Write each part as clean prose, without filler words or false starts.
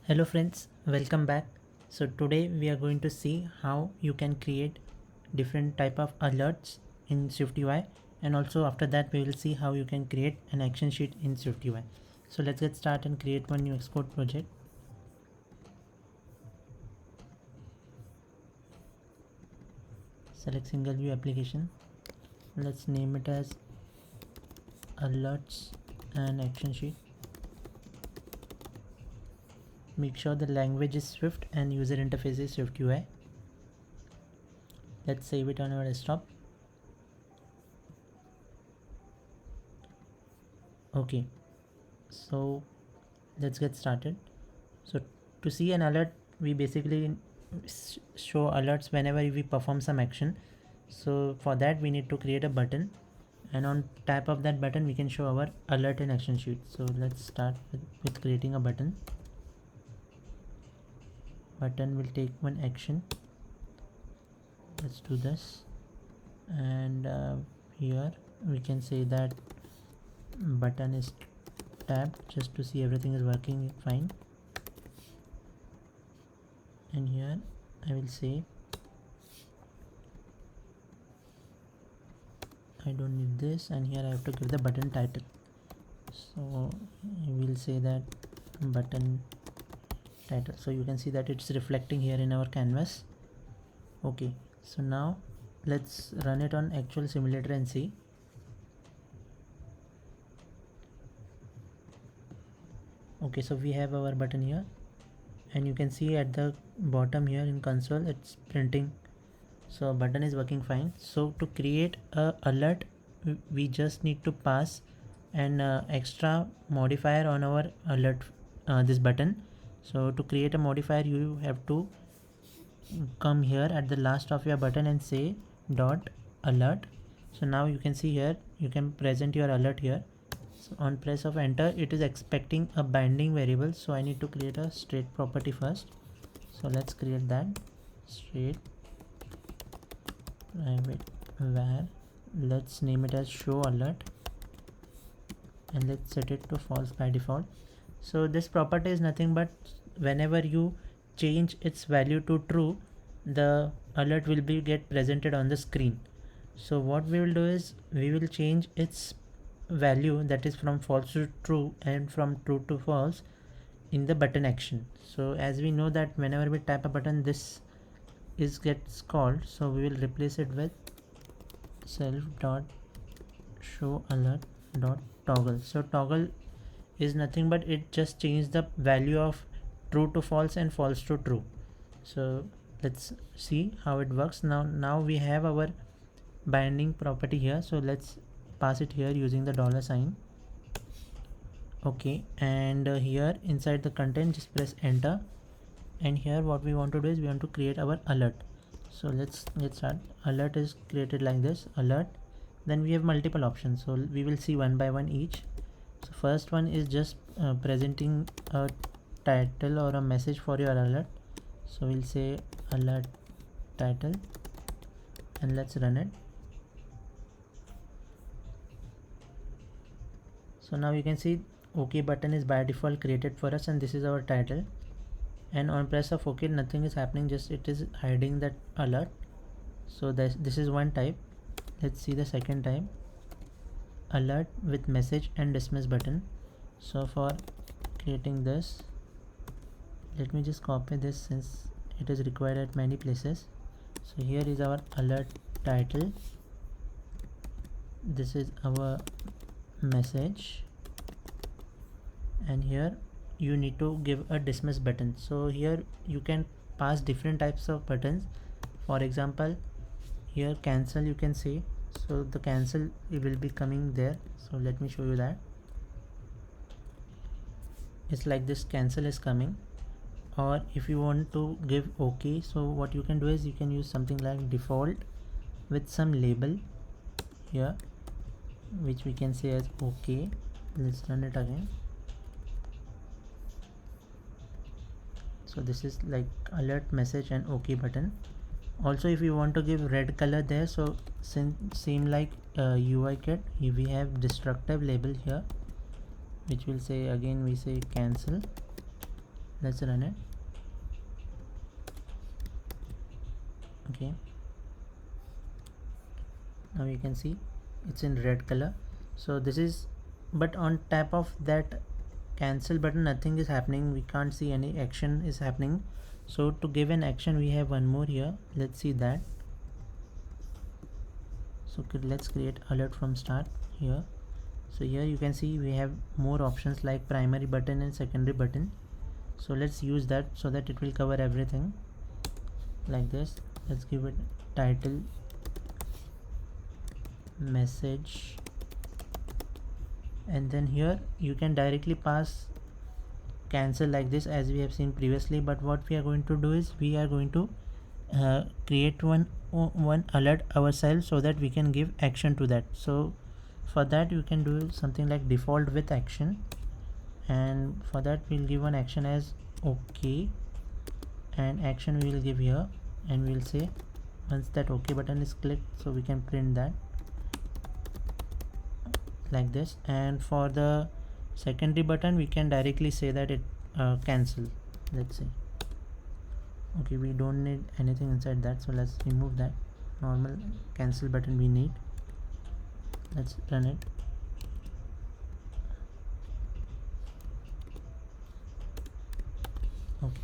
Hello friends, welcome back. So today we are going to see how you can create different type of alerts in SwiftUI, and also after that we will see how you can create an action sheet in SwiftUI. So let's get started and create one new Xcode project. Select single view application. Let's name it as alerts and action sheet. Make sure the language is Swift and user interface is SwiftUI. Let's save it on our desktop. Okay, so let's get started. So to see an alert, we basically show alerts whenever we perform some action. So for that we need to create a button, and on tap of that button we can show our alert and action sheet. So let's start with creating a button. Button will take one action. Let's do this, and here we can say that button is tapped just to see everything is working fine. And here I will say I don't need this, and here I have to give the button title. So I will say that button title. So you can see that it's reflecting here in our canvas. Okay, so now let's run it on actual simulator and see. Okay, so we have our button here, and you can see at the bottom here in console it's printing. So button is working fine. So to create a alert, we just need to pass an extra modifier on our alert, this button. So to create a modifier, you have to come here at the last of your button and say dot alert. So now you can see here, you can present your alert here. So on press of enter, it is expecting a binding variable. So I need to create a straight property first. So let's create that straight private var. Let's name it as show alert, and let's set it to false by default. So this property is nothing but whenever you change its value to true, the alert will be get presented on the screen. So what we will do is we will change its value, that is from false to true and from true to false, in the button action. So as we know that whenever we tap a button, this is gets called, so we will replace it with self dot show alert dot toggle. So toggle is nothing but it just changes the value of true to false and false to true. So let's see how it works. Now we have our binding property here, so let's pass it here using the dollar sign. Okay, and here inside the content just press enter, and here what we want to do is we want to create our alert. So let's get started. Alert is created like this, alert. Then we have multiple options, so we will see one by one each. So first one is just presenting a title or a message for your alert. So we'll say alert title, and let's run it. So now you can see OK button is by default created for us, and this is our title. And on press of OK, nothing is happening, just it is hiding that alert. So this is one type. Let's see the second type, alert with message and dismiss button. So for creating this, let me just copy this since it is required at many places. So here is our alert title, this is our message, and here you need to give a dismiss button. So here you can pass different types of buttons. For example, here cancel you can say, so the cancel it will be coming there. So let me show you that. It's like this, cancel is coming. Or if you want to give OK, so what you can do is you can use something like default with some label here, which we can say as OK. Let's run it again. So this is like alert, message and OK button. Also if you want to give red color there, so same like UI kit, we have destructive label here, which will say again we say cancel, Let's run it. Okay, now you can see it's in red color. So this is, but on tap of that cancel button nothing is happening, we can't see any action is happening. So to give an action we have one more here, let's see that. So let's create alert from start here. So here you can see we have more options like primary button and secondary button. So let's use that so that it will cover everything like this. Let's give it title, message, and then here you can directly pass cancel like this as we have seen previously. But what we are going to do is we are going to create one alert ourselves so that we can give action to that. So for that you can do something like default with action, and for that we'll give one action as OK, and action we will give here, and we'll say once that OK button is clicked, so we can print that like this. And for the secondary button we can directly say that it cancel, let's say. Okay, we don't need anything inside that, so let's remove that. Normal cancel button we need. Let's run it. Okay,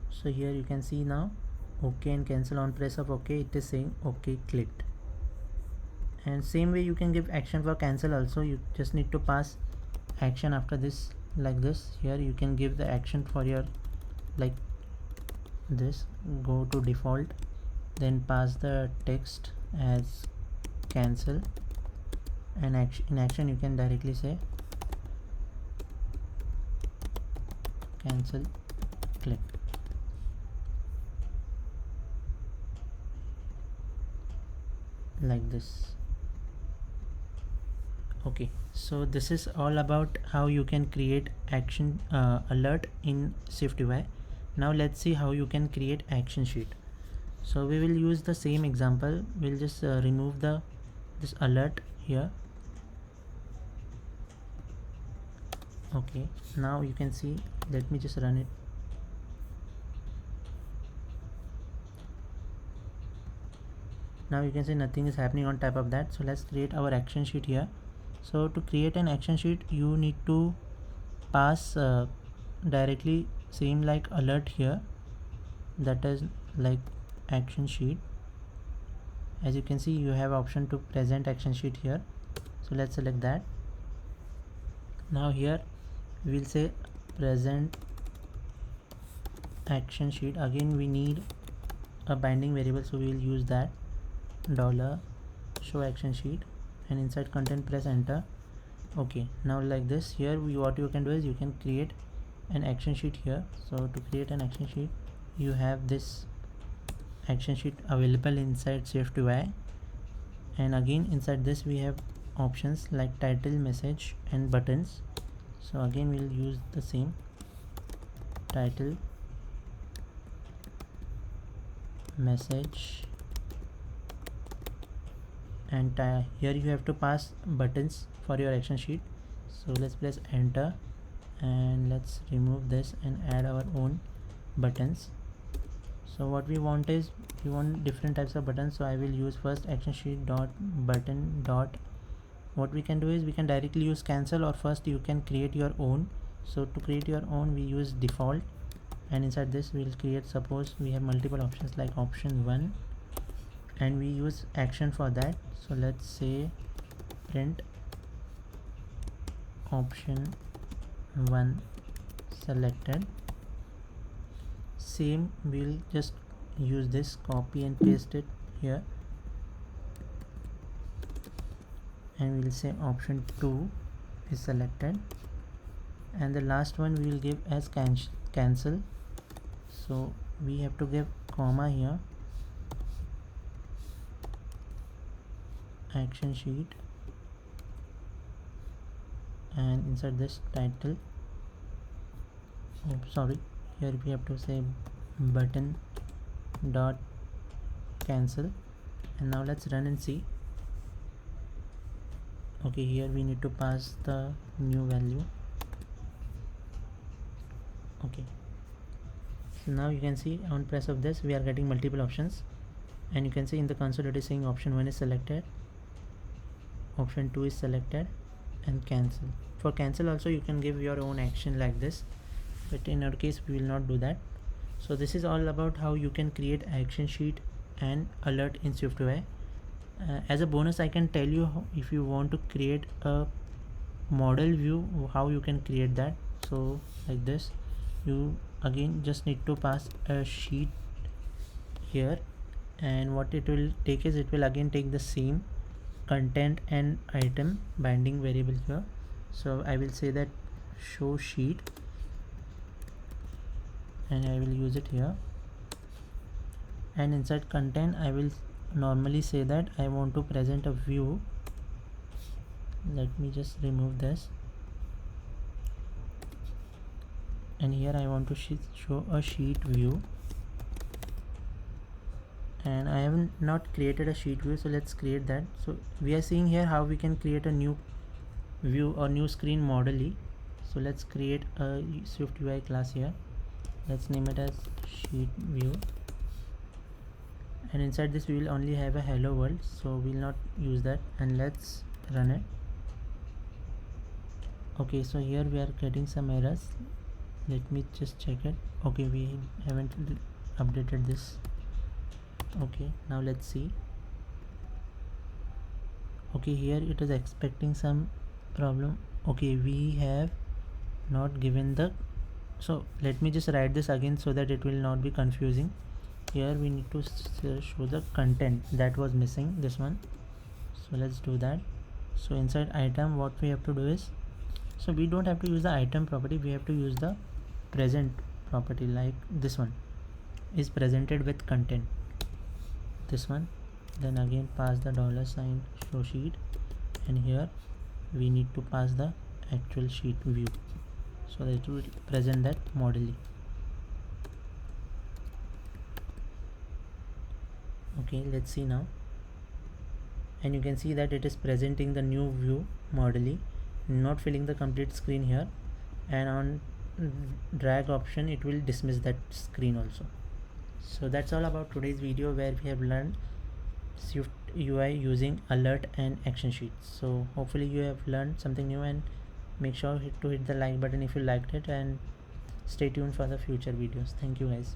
so here you can see now OK and cancel. On press of OK it is saying OK clicked. And same way you can give action for cancel also. You just need to pass action after this like this. Here you can give the action for your like this, go to default, then pass the text as cancel, and in action you can directly say cancel click like this. Okay, so this is all about how you can create action alert in SwiftUI. Now let's see how you can create action sheet. So we will use the same example. We'll just remove this alert here. Okay, now you can see, let me just run it. Now you can see nothing is happening on top of that. So let's create our action sheet here. So to create an action sheet you need to pass directly same like alert here, that is like action sheet. As you can see you have option to present action sheet here, so let's select that. Now here we'll say present action sheet. Again we need a binding variable, so we will use that $show action sheet, and inside content press enter. Okay, now like this, here what you can do is you can create an action sheet here. So to create an action sheet you have this action sheet available inside SwiftUI, and again inside this we have options like title, message and buttons. So again we'll use the same title, message, and here you have to pass buttons for your action sheet. So let's press enter, and let's remove this and add our own buttons. So what we want is we want different types of buttons. So I will use first action sheet dot button dot. What we can do is we can directly use cancel, or first you can create your own. So to create your own we use default, and inside this we'll create, suppose we have multiple options like option 1, and we use action for that. So let's say print option 1 selected. Same, we'll just use this, copy and paste it here, and we'll say option 2 is selected, and the last one we will give as cancel. So we have to give comma here, action sheet, and inside this title, sorry, here we have to say button dot cancel. And now let's run and see. Okay, here we need to pass the new value. Okay, so now you can see on press of this we are getting multiple options, and you can see in the console it is saying option 1 is selected, option 2 is selected, and cancel. For cancel also you can give your own action like this, but in our case we will not do that. So this is all about how you can create action sheet and alert in SwiftUI. As a bonus, I can tell you if you want to create a model view, how you can create that. So like this, you again just need to pass a sheet here, and what it will take is it will again take the same content and item binding variable here. So I will say that show sheet, and I will use it here, and inside content I will normally say that I want to present a view. Let me just remove this, and here I want to show a sheet view, and I have not created a sheet view, so let's create that. So we are seeing here how we can create a new view or new screen modally. So let's create a SwiftUI class here. Let's name it as sheet view, and inside this we will only have a hello world, so we'll not use that, and let's run it. Okay, so here we are getting some errors. Let me just check it. Okay, we haven't updated this. Okay, now let's see. Okay, here it is expecting some problem. Okay, we have not given the, so let me just write this again so that it will not be confusing. Here we need to show the content that was missing, this one. So let's do that. So inside item, what we have to do is, so we don't have to use the item property, we have to use the present property, like this one is presented with content, this one. Then again pass the $sign show sheet, and here we need to pass the actual sheet view so that it will present that modally. Okay, let's see now, and you can see that it is presenting the new view modally, not filling the complete screen here, and on drag option it will dismiss that screen also. So that's all about today's video, where we have learned SwiftUI using alert and action sheets. So hopefully you have learned something new, and make sure to hit the like button if you liked it, and stay tuned for the future videos. Thank you guys.